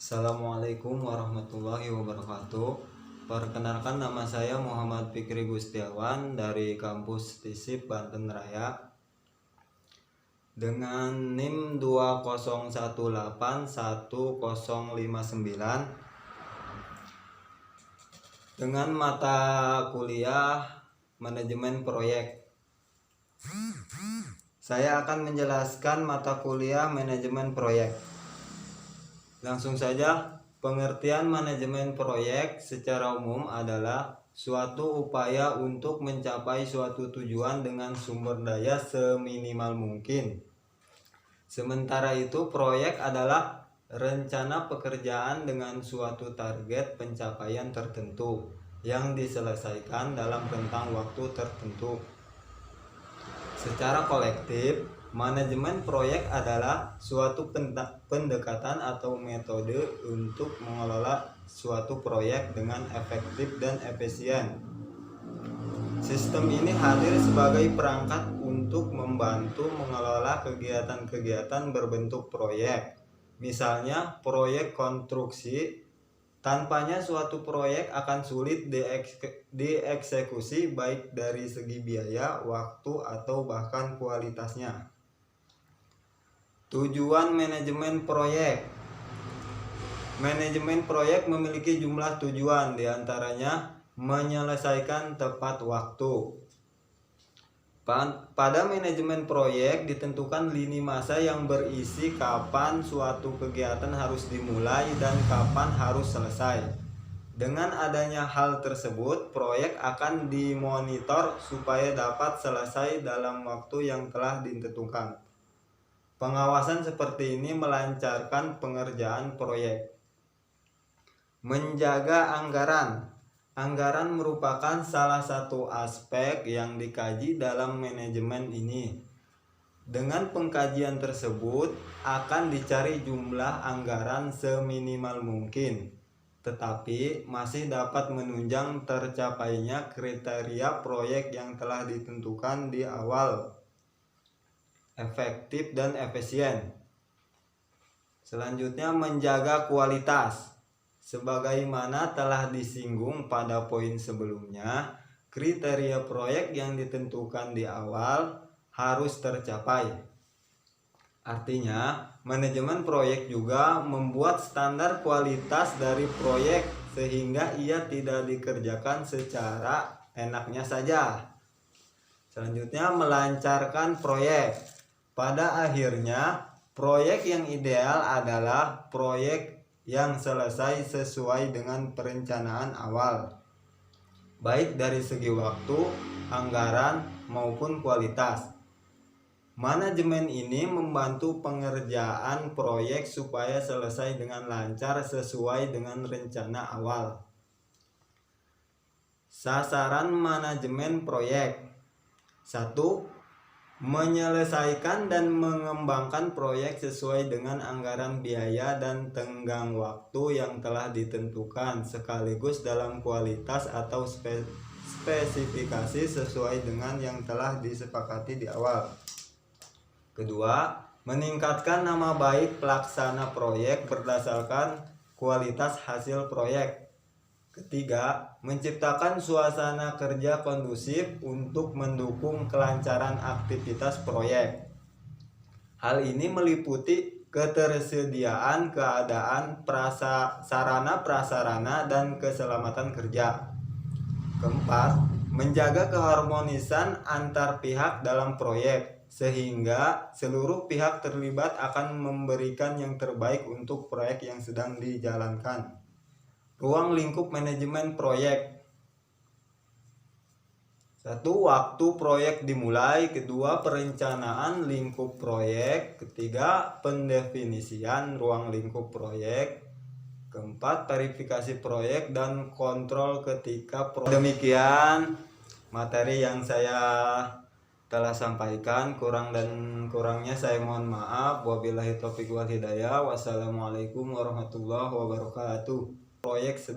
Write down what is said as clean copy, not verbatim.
Assalamualaikum warahmatullahi wabarakatuh. Perkenalkan, nama saya Muhammad Fikri Gustiawan dari kampus TISIP Banten Raya dengan NIM 20181059 dengan mata kuliah manajemen proyek. Saya akan menjelaskan mata kuliah manajemen proyek. Langsung saja, pengertian manajemen proyek secara umum adalah suatu upaya untuk mencapai suatu tujuan dengan sumber daya seminimal mungkin. Sementara itu, proyek adalah rencana pekerjaan dengan suatu target pencapaian tertentu yang diselesaikan dalam rentang waktu tertentu. Secara kolektif, manajemen proyek adalah suatu pendekatan atau metode untuk mengelola suatu proyek dengan efektif dan efisien. Sistem ini hadir sebagai perangkat untuk membantu mengelola kegiatan-kegiatan berbentuk proyek. Misalnya, proyek konstruksi. Tanpanya suatu proyek akan sulit dieksekusi baik dari segi biaya, waktu, atau bahkan kualitasnya. Tujuan manajemen proyek. Manajemen proyek memiliki jumlah tujuan, diantaranya menyelesaikan tepat waktu. Pada manajemen proyek ditentukan lini masa yang berisi kapan suatu kegiatan harus dimulai dan kapan harus selesai. Dengan adanya hal tersebut, proyek akan dimonitor supaya dapat selesai dalam waktu yang telah ditentukan. Pengawasan seperti ini melancarkan pengerjaan proyek. Menjaga anggaran. Anggaran merupakan salah satu aspek yang dikaji dalam manajemen ini. Dengan pengkajian tersebut akan dicari jumlah anggaran seminimal mungkin, tetapi masih dapat menunjang tercapainya kriteria proyek yang telah ditentukan di awal. Efektif dan efisien. Selanjutnya, menjaga kualitas. Sebagaimana telah disinggung pada poin sebelumnya, kriteria proyek yang ditentukan di awal harus tercapai. Artinya, manajemen proyek juga membuat standar kualitas dari proyek sehingga ia tidak dikerjakan secara enaknya saja. Selanjutnya, melancarkan proyek. Pada akhirnya, proyek yang ideal adalah proyek yang selesai sesuai dengan perencanaan awal, baik dari segi waktu, anggaran, maupun kualitas. Manajemen ini membantu pengerjaan proyek supaya selesai dengan lancar sesuai dengan rencana awal. Sasaran manajemen proyek. 1. Menyelesaikan dan mengembangkan proyek sesuai dengan anggaran biaya dan tenggang waktu yang telah ditentukan, sekaligus dalam kualitas atau spesifikasi sesuai dengan yang telah disepakati di awal. Kedua, meningkatkan nama baik pelaksana proyek berdasarkan kualitas hasil proyek. Ketiga, menciptakan suasana kerja kondusif untuk mendukung kelancaran aktivitas proyek. Hal ini meliputi ketersediaan keadaan sarana prasarana dan keselamatan kerja. Keempat, menjaga keharmonisan antar pihak dalam proyek sehingga seluruh pihak terlibat akan memberikan yang terbaik untuk proyek yang sedang dijalankan. Ruang lingkup manajemen proyek. 1. Waktu proyek dimulai. Kedua, perencanaan lingkup proyek. Ketiga, pendefinisian ruang lingkup proyek. Keempat, verifikasi proyek dan kontrol ketika proyek. Demikian materi yang saya telah sampaikan, kurang dan kurangnya saya mohon maaf. Wabillahi taufiq wal hidayah. Wassalamualaikum warahmatullahi wabarakatuh. Proyek sedang